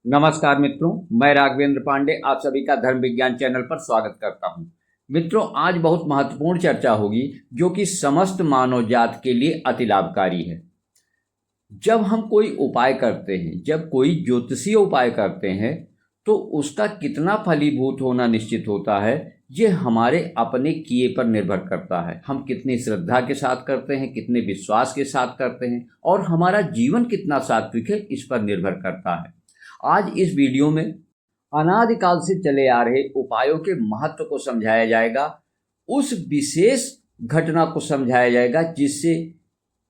नमस्कार मित्रों, मैं राघवेंद्र पांडे आप सभी का धर्म विज्ञान चैनल पर स्वागत करता हूं। मित्रों, आज बहुत महत्वपूर्ण चर्चा होगी जो कि समस्त मानव जात के लिए अति लाभकारी है। जब हम कोई उपाय करते हैं, जब कोई ज्योतिषीय उपाय करते हैं, तो उसका कितना फलीभूत होना निश्चित होता है, ये हमारे अपने किए पर निर्भर करता है। हम कितनी श्रद्धा के साथ करते हैं, कितने विश्वास के साथ करते हैं और हमारा जीवन कितना सात्विक है, इस पर निर्भर करता है। आज इस वीडियो में अनादिकाल से चले आ रहे उपायों के महत्व को समझाया जाएगा, उस विशेष घटना को समझाया जाएगा जिससे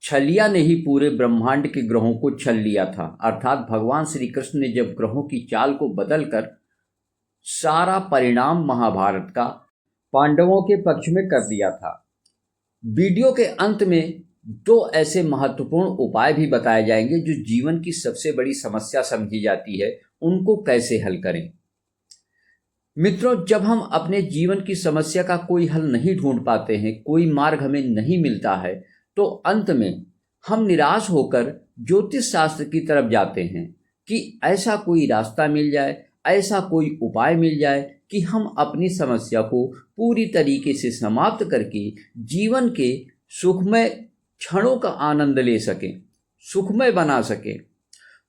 छलिया ने ही पूरे ब्रह्मांड के ग्रहों को छल लिया था। अर्थात भगवान श्री कृष्ण ने जब ग्रहों की चाल को बदलकर सारा परिणाम महाभारत का पांडवों के पक्ष में कर दिया था। वीडियो के अंत में दो ऐसे महत्वपूर्ण उपाय भी बताए जाएंगे जो जीवन की सबसे बड़ी समस्या समझी जाती है, उनको कैसे हल करें। मित्रों, जब हम अपने जीवन की समस्या का कोई हल नहीं ढूंढ पाते हैं, कोई मार्ग हमें नहीं मिलता है, तो अंत में हम निराश होकर ज्योतिष शास्त्र की तरफ जाते हैं कि ऐसा कोई रास्ता मिल जाए, ऐसा कोई उपाय मिल जाए कि हम अपनी समस्या को पूरी तरीके से समाप्त करके जीवन के सुखमय क्षणों का आनंद ले सकें, सुखमय बना सकें।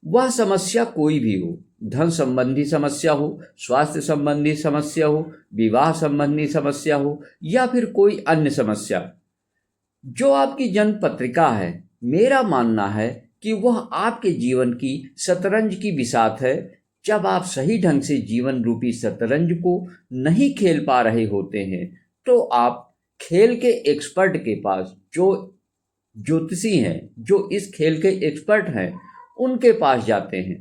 वह समस्या कोई भी हो, धन संबंधी समस्या हो, स्वास्थ्य संबंधी समस्या हो, विवाह संबंधी समस्या हो या फिर कोई अन्य समस्या। जो आपकी जन्म पत्रिका है, मेरा मानना है कि वह आपके जीवन की शतरंज की बिसात है। जब आप सही ढंग से जीवन रूपी शतरंज को नहीं खेल पा रहे होते हैं, तो आप खेल के एक्सपर्ट के पास, जो ज्योतिषी हैं, जो इस खेल के एक्सपर्ट हैं, उनके पास जाते हैं।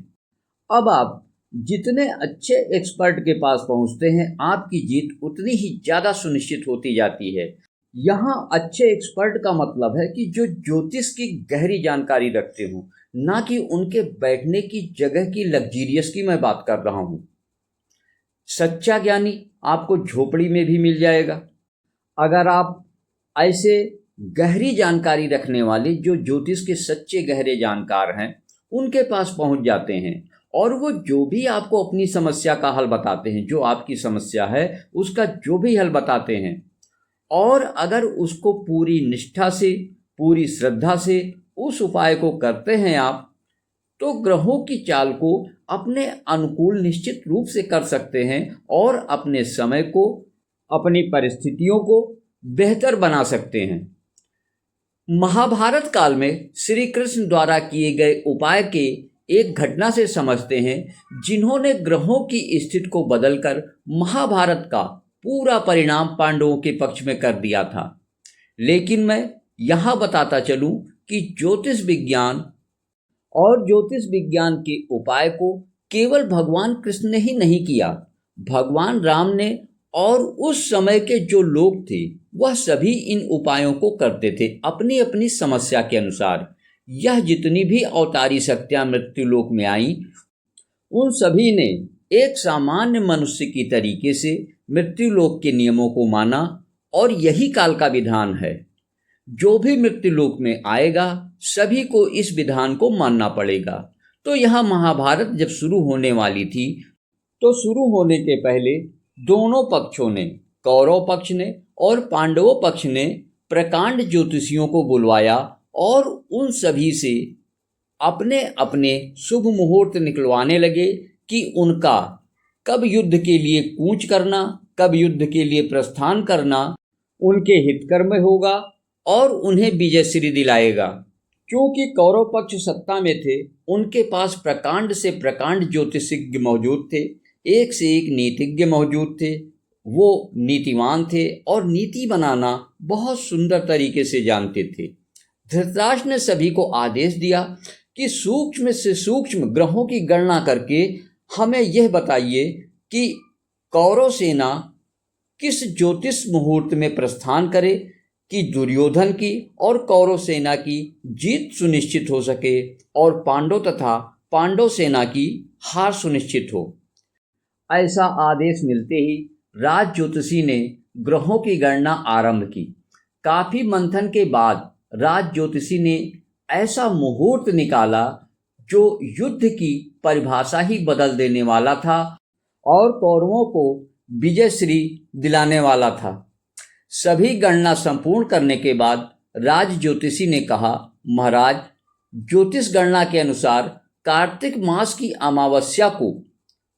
अब आप जितने अच्छे एक्सपर्ट के पास पहुंचते हैं, आपकी जीत उतनी ही ज़्यादा सुनिश्चित होती जाती है। यहाँ अच्छे एक्सपर्ट का मतलब है कि जो ज्योतिष की गहरी जानकारी रखते हों, ना कि उनके बैठने की जगह की लग्जीरियस की मैं बात कर रहा हूँ। सच्चा ज्ञानी आपको झोपड़ी में भी मिल जाएगा। अगर आप ऐसे गहरी जानकारी रखने वाले जो ज्योतिष के सच्चे गहरे जानकार हैं, उनके पास पहुंच जाते हैं और वो जो भी आपको अपनी समस्या का हल बताते हैं, जो आपकी समस्या है उसका जो भी हल बताते हैं, और अगर उसको पूरी निष्ठा से, पूरी श्रद्धा से उस उपाय को करते हैं आप, तो ग्रहों की चाल को अपने अनुकूल निश्चित रूप से कर सकते हैं और अपने समय को, अपनी परिस्थितियों को बेहतर बना सकते हैं। महाभारत काल में श्री कृष्ण द्वारा किए गए उपाय के एक घटना से समझते हैं, जिन्होंने ग्रहों की स्थिति को बदलकर महाभारत का पूरा परिणाम पांडवों के पक्ष में कर दिया था। लेकिन मैं यहाँ बताता चलूँ कि ज्योतिष विज्ञान और ज्योतिष विज्ञान के उपाय को केवल भगवान कृष्ण ने ही नहीं किया, भगवान राम ने और उस समय के जो लोग थे वह सभी इन उपायों को करते थे अपनी अपनी समस्या के अनुसार। यह जितनी भी अवतारी शक्तियां मृत्युलोक में आईं, उन सभी ने एक सामान्य मनुष्य की तरीके से मृत्युलोक के नियमों को माना और यही काल का विधान है। जो भी मृत्युलोक में आएगा सभी को इस विधान को मानना पड़ेगा। तो यहाँ महाभारत जब शुरू होने वाली थी, तो शुरू होने के पहले दोनों पक्षों ने, कौरव पक्ष ने और पांडवों पक्ष ने, प्रकांड ज्योतिषियों को बुलवाया और उन सभी से अपने अपने शुभ मुहूर्त निकलवाने लगे कि उनका कब युद्ध के लिए कूच करना, कब युद्ध के लिए प्रस्थान करना उनके हितकर में होगा और उन्हें विजयश्री दिलाएगा। क्योंकि कौरव पक्ष सत्ता में थे, उनके पास प्रकांड से प्रकांड ज्योतिषज्ञ मौजूद थे, एक से एक नीतिज्ञ मौजूद थे। वो नीतिवान थे और नीति बनाना बहुत सुंदर तरीके से जानते थे। धृतराष्ट्र ने सभी को आदेश दिया कि सूक्ष्म से सूक्ष्म ग्रहों की गणना करके हमें यह बताइए कि कौरव सेना किस ज्योतिष मुहूर्त में प्रस्थान करे कि दुर्योधन की और कौरव सेना की जीत सुनिश्चित हो सके और पांडव तथा पांडव सेना की हार सुनिश्चित हो। ऐसा आदेश मिलते ही राज ज्योतिषी ने ग्रहों की गणना आरंभ की। काफी मंथन के बाद राज ज्योतिषी ने ऐसा मुहूर्त निकाला जो युद्ध की परिभाषा ही बदल देने वाला था और कौरवों को विजयश्री दिलाने वाला था। सभी गणना संपूर्ण करने के बाद राज ज्योतिषी ने कहा, महाराज, ज्योतिष गणना के अनुसार कार्तिक मास की अमावस्या को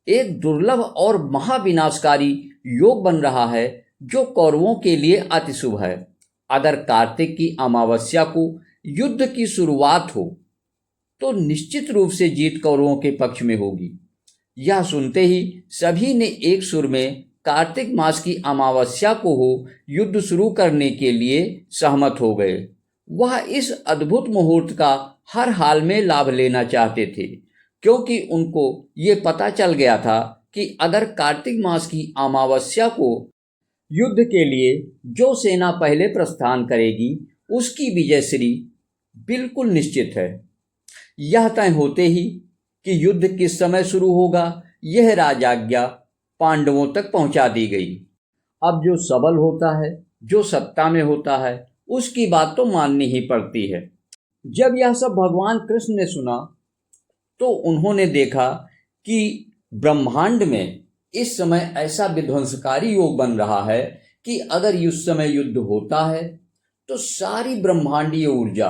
एक दुर्लभ और महाविनाशकारी योग बन रहा है जो कौरवों के लिए अति शुभ है। अगर कार्तिक की अमावस्या को युद्ध की शुरुआत हो तो निश्चित रूप से जीत कौरवों के पक्ष में होगी। यह सुनते ही सभी ने एक सुर में कार्तिक मास की अमावस्या को हो युद्ध शुरू करने के लिए सहमत हो गए। वह इस अद्भुत मुहूर्त का हर हाल में लाभ लेना चाहते थे, क्योंकि उनको ये पता चल गया था कि अगर कार्तिक मास की अमावस्या को युद्ध के लिए जो सेना पहले प्रस्थान करेगी उसकी विजयश्री बिल्कुल निश्चित है। यह तय होते ही कि युद्ध किस समय शुरू होगा, यह राजाज्ञा पांडवों तक पहुंचा दी गई। अब जो सबल होता है, जो सत्ता में होता है, उसकी बात तो माननी ही पड़ती है। जब यह सब भगवान कृष्ण ने सुना तो उन्होंने देखा कि ब्रह्मांड में इस समय ऐसा विध्वंसकारी योग बन रहा है कि अगर उस समय युद्ध होता है तो सारी ब्रह्मांडीय ऊर्जा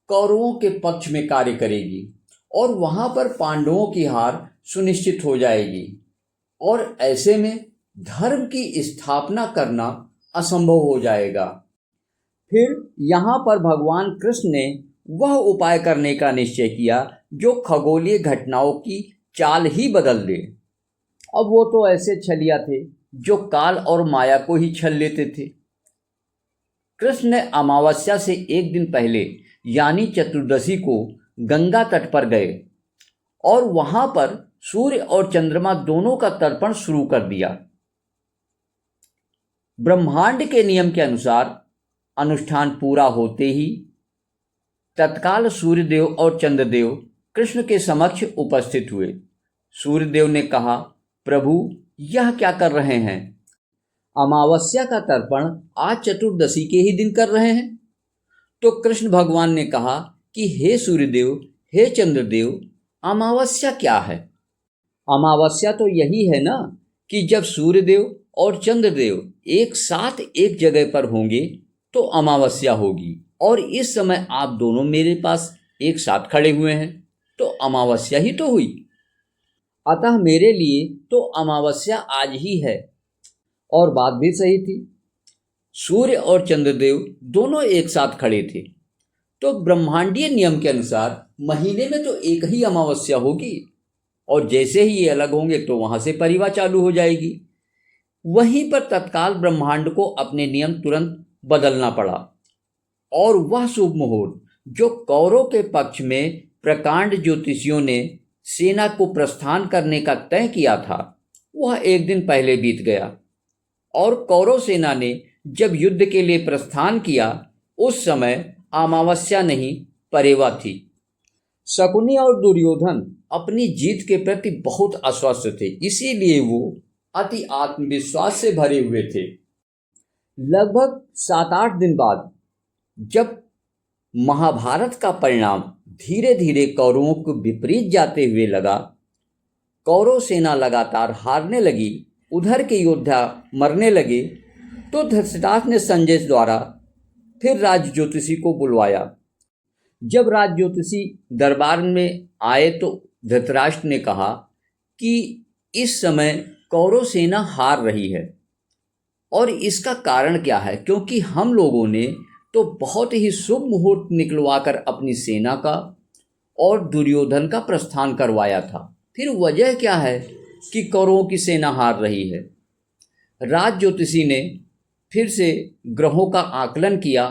कौरवों के पक्ष में कार्य करेगी और वहां पर पांडवों की हार सुनिश्चित हो जाएगी और ऐसे में धर्म की स्थापना करना असंभव हो जाएगा। फिर यहाँ पर भगवान कृष्ण ने वह उपाय करने का निश्चय किया जो खगोलीय घटनाओं की चाल ही बदल दे। अब वो तो ऐसे छलिया थे जो काल और माया को ही छल लेते थे। कृष्ण ने अमावस्या से एक दिन पहले यानी चतुर्दशी को गंगा तट पर गए और वहां पर सूर्य और चंद्रमा दोनों का तर्पण शुरू कर दिया। ब्रह्मांड के नियम के अनुसार अनुष्ठान पूरा होते ही तत्काल सूर्यदेव और चंद्रदेव कृष्ण के समक्ष उपस्थित हुए। सूर्यदेव ने कहा, प्रभु, यह क्या कर रहे हैं? अमावस्या का तर्पण आज चतुर्दशी के ही दिन कर रहे हैं। तो कृष्ण भगवान ने कहा कि हे सूर्यदेव, हे चंद्रदेव, अमावस्या क्या है? अमावस्या तो यही है ना कि जब सूर्यदेव और चंद्रदेव एक साथ एक जगह पर होंगे तो अमावस्या होगी, और इस समय आप दोनों मेरे पास एक साथ खड़े हुए हैं तो अमावस्या ही तो हुई। अतः मेरे लिए तो अमावस्या आज ही है। और बात भी सही थी, सूर्य और चंद्रदेव दोनों एक साथ खड़े थे तो ब्रह्मांडीय नियम के अनुसार महीने में तो एक ही अमावस्या होगी और जैसे ही ये अलग होंगे तो वहां से परिवा चालू हो जाएगी। वहीं पर तत्काल ब्रह्मांड को अपने नियम तुरंत बदलना पड़ा और वह शुभ मुहूर्त जो कौरव के पक्ष में प्रकांड ज्योतिषियों ने सेना को प्रस्थान करने का तय किया था वह एक दिन पहले बीत गया और कौरव सेना ने जब युद्ध के लिए प्रस्थान किया उस समय अमावस्या नहीं परेवा थी। शकुनी और दुर्योधन अपनी जीत के प्रति बहुत आश्वस्त थे, इसीलिए वो अति आत्मविश्वास से भरे हुए थे। लगभग 7-8 दिन बाद जब महाभारत का परिणाम धीरे धीरे कौरवों को विपरीत जाते हुए लगा, कौरव सेना लगातार हारने लगी, उधर के योद्धा मरने लगे, तो धृतराष्ट्र ने संजय द्वारा फिर राज ज्योतिषी को बुलवाया। जब राज ज्योतिषी दरबार में आए तो धृतराष्ट्र ने कहा कि इस समय कौरव सेना हार रही है और इसका कारण क्या है, क्योंकि हम लोगों ने तो बहुत ही शुभ मुहूर्त निकलवाकर अपनी सेना का और दुर्योधन का प्रस्थान करवाया था, फिर वजह क्या है कि कौरवों की सेना हार रही है। राज ज्योतिषी ने फिर से ग्रहों का आकलन किया।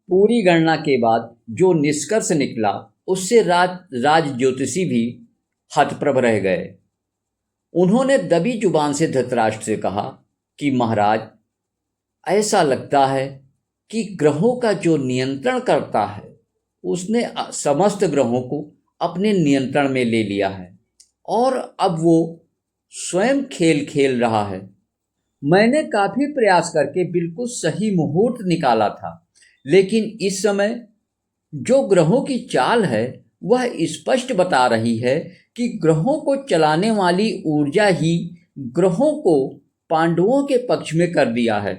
पूरी गणना के बाद जो निष्कर्ष निकला उससे राज ज्योतिषी भी हतप्रभ रह गए। उन्होंने दबी जुबान से धृतराष्ट्र से कहा कि महाराज, ऐसा लगता है कि ग्रहों का जो नियंत्रण करता है उसने समस्त ग्रहों को अपने नियंत्रण में ले लिया है और अब वो स्वयं खेल खेल रहा है। मैंने काफी प्रयास करके बिल्कुल सही मुहूर्त निकाला था, लेकिन इस समय जो ग्रहों की चाल है वह स्पष्ट बता रही है कि ग्रहों को चलाने वाली ऊर्जा ही ग्रहों को पांडवों के पक्ष में कर दिया है।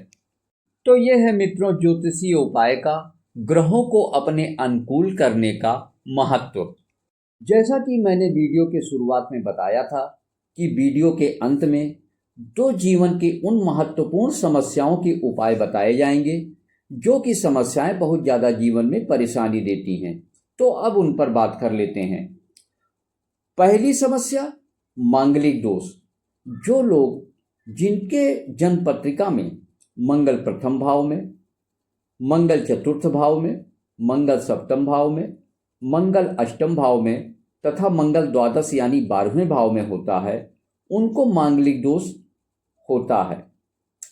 तो यह है मित्रों ज्योतिषीय उपाय का ग्रहों को अपने अनुकूल करने का महत्व। जैसा कि मैंने वीडियो के शुरुआत में बताया था कि वीडियो के अंत में दो जीवन की उन महत्वपूर्ण समस्याओं के उपाय बताए जाएंगे जो कि समस्याएं बहुत ज़्यादा जीवन में परेशानी देती हैं। तो अब उन पर बात कर लेते हैं। पहली समस्या मांगलिक दोष। जो लोग जिनके जन्म पत्रिका में मंगल प्रथम भाव में, मंगल चतुर्थ भाव में, मंगल सप्तम भाव में, मंगल अष्टम भाव में तथा मंगल द्वादश यानी 12वें भाव में होता है, उनको मांगलिक दोष होता है,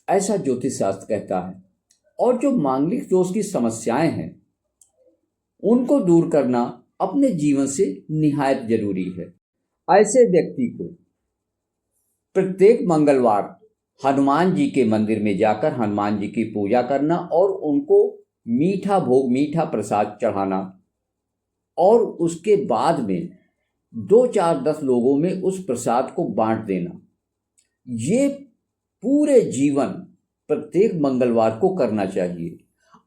ऐसा ज्योतिष शास्त्र कहता है। और जो मांगलिक दोष की समस्याएं हैं उनको दूर करना अपने जीवन से निहायत जरूरी है। ऐसे व्यक्ति को प्रत्येक मंगलवार हनुमान जी के मंदिर में जाकर हनुमान जी की पूजा करना और उनको मीठा भोग, मीठा प्रसाद चढ़ाना और उसके बाद में 2, 4, 10 लोगों में उस प्रसाद को बांट देना। ये पूरे जीवन प्रत्येक मंगलवार को करना चाहिए।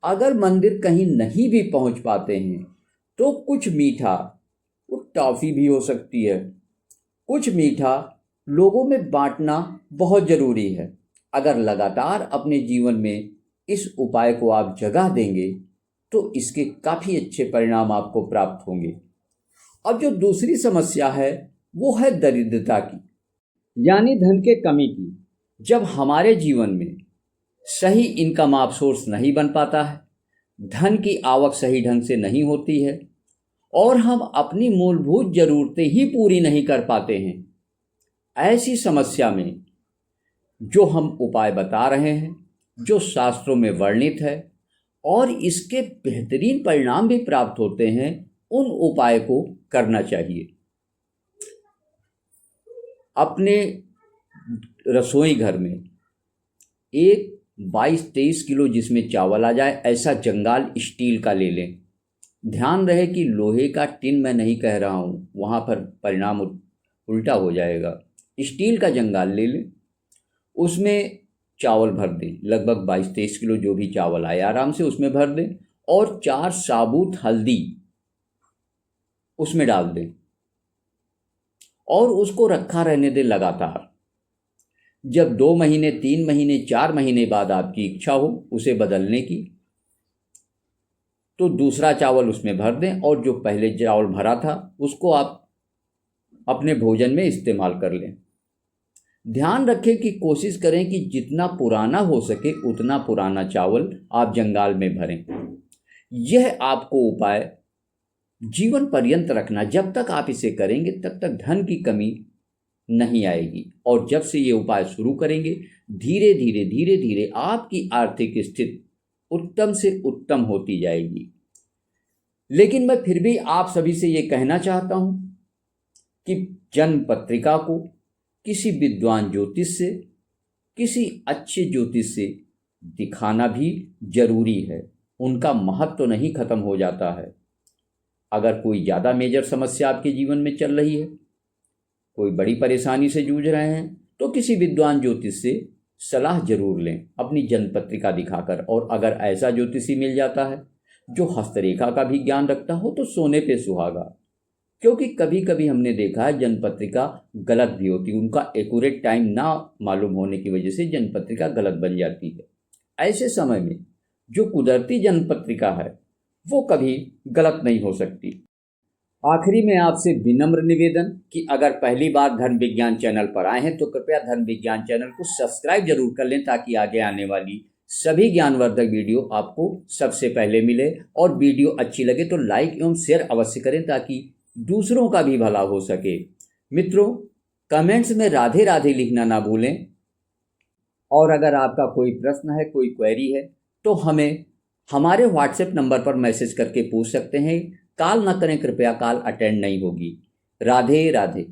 अगर मंदिर कहीं नहीं भी पहुंच पाते हैं तो कुछ मीठा, वो टॉफ़ी भी हो सकती है, कुछ मीठा लोगों में बांटना बहुत ज़रूरी है। अगर लगातार अपने जीवन में इस उपाय को आप जगह देंगे तो इसके काफ़ी अच्छे परिणाम आपको प्राप्त होंगे। अब जो दूसरी समस्या है वो है दरिद्रता की, यानी धन के कमी की। जब हमारे जीवन में सही इनकम आप सोर्स नहीं बन पाता है, धन की आवक सही ढंग से नहीं होती है और हम अपनी मूलभूत ज़रूरतें ही पूरी नहीं कर पाते हैं, ऐसी समस्या में जो हम उपाय बता रहे हैं, जो शास्त्रों में वर्णित है और इसके बेहतरीन परिणाम भी प्राप्त होते हैं, उन उपाय को करना चाहिए। अपने रसोई घर में एक 22-23 किलो जिसमें चावल आ जाए ऐसा जंगाल स्टील का ले लें। ध्यान रहे कि लोहे का टिन मैं नहीं कह रहा हूँ, वहाँ पर परिणाम उल्टा हो जाएगा। स्टील का जंगाल ले लें, उसमें चावल भर दें, लगभग 22-23 किलो जो भी चावल आए आराम से उसमें भर दें और 4 साबुत हल्दी उसमें डाल दें और उसको रखा रहने दें लगातार। जब 2 महीने, 3 महीने, 4 महीने बाद आपकी इच्छा हो उसे बदलने की तो दूसरा चावल उसमें भर दें और जो पहले चावल भरा था उसको आप अपने भोजन में इस्तेमाल कर लें। ध्यान रखें कि कोशिश करें कि जितना पुराना हो सके उतना पुराना चावल आप जंगाल में भरें। यह आपको उपाय जीवन पर्यंत रखना। जब तक आप इसे करेंगे तब तक धन की कमी नहीं आएगी और जब से ये उपाय शुरू करेंगे धीरे धीरे धीरे धीरे आपकी आर्थिक स्थिति उत्तम से उत्तम होती जाएगी। लेकिन मैं फिर भी आप सभी से ये कहना चाहता हूँ कि जन्म पत्रिका को किसी विद्वान ज्योतिष से, किसी अच्छे ज्योतिष से दिखाना भी जरूरी है। उनका महत्व तो नहीं खत्म हो जाता है। अगर कोई ज़्यादा मेजर समस्या आपके जीवन में चल रही है, कोई बड़ी परेशानी से जूझ रहे हैं, तो किसी विद्वान ज्योतिष से सलाह जरूर लें अपनी जन्म पत्रिका दिखाकर। और अगर ऐसा ज्योतिषी मिल जाता है जो हस्तरेखा का भी ज्ञान रखता हो तो सोने पे सुहागा। क्योंकि कभी कभी हमने देखा है जन्म पत्रिका गलत भी होती है, उनका एक्यूरेट टाइम ना मालूम होने की वजह से जन्म पत्रिका गलत बन जाती है। ऐसे समय में जो कुदरती जन्म पत्रिका है वो कभी गलत नहीं हो सकती। आखिरी में आपसे विनम्र निवेदन कि अगर पहली बार धर्म विज्ञान चैनल पर आए हैं तो कृपया धर्म विज्ञान चैनल को सब्सक्राइब जरूर कर लें ताकि आगे आने वाली सभी ज्ञानवर्धक वीडियो आपको सबसे पहले मिले। और वीडियो अच्छी लगे तो लाइक एवं शेयर अवश्य करें ताकि दूसरों का भी भला हो सके। मित्रों, कमेंट्स में राधे राधे लिखना ना भूलें। और अगर आपका कोई प्रश्न है, कोई क्वेरी है तो हमें हमारे व्हाट्सएप नंबर पर मैसेज करके पूछ सकते हैं। कॉल ना करें कृपया, कॉल अटेंड नहीं होगी। राधे राधे।